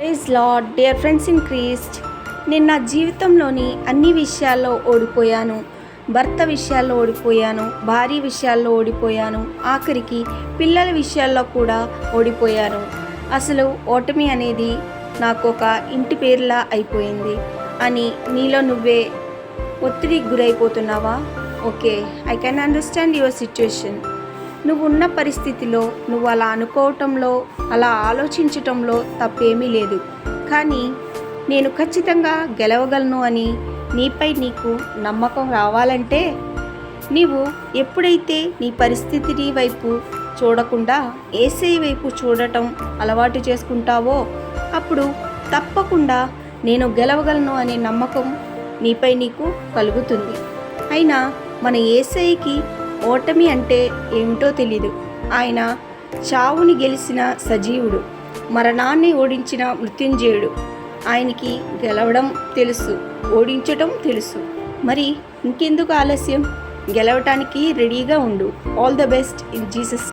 Praise lord dear friends in Christ. నేను నా జీవితంలోని అన్ని విషయాల్లో ఓడిపోయాను. భర్త విషయాల్లో ఓడిపోయాను, భార్య విషయాల్లో ఓడిపోయాను, ఆఖరికి పిల్లల విషయాల్లో కూడా ఓడిపోయాను. అసలు ఓటమి అనేది నాకు ఒక ఇంటి పేరులా అయిపోయింది అని నీలో నువ్వే ఒత్తిడికి గురైపోతున్నావా? Okay, I can understand your situation. నువ్వు ఉన్న పరిస్థితిలో నువ్వు అలా అనుకోవటంలో, అలా ఆలోచించటంలో తప్పేమీ లేదు. కానీ నేను ఖచ్చితంగా గెలవగలను అని నీపై నీకు నమ్మకం రావాలంటే నీవు ఎప్పుడైతే నీ పరిస్థితిని వైపు చూడకుండా యేసయ్య వైపు చూడటం అలవాటు చేసుకుంటావో అప్పుడు తప్పకుండా నేను గెలవగలను అనే నమ్మకం నీపై నీకు కలుగుతుంది. అయినా మన యేసయ్యకి ఓటమి అంటే ఏమిటో తెలీదు. ఆయన చావుని గెలిచిన సజీవుడు, మరణాన్ని ఓడించిన మృత్యుంజయుడు. ఆయనకి గెలవడం తెలుసు, ఓడించటం తెలుసు. మరి ఇంకెందుకు ఆలస్యం? గెలవటానికి రెడీగా ఉండు. All the best in Jesus.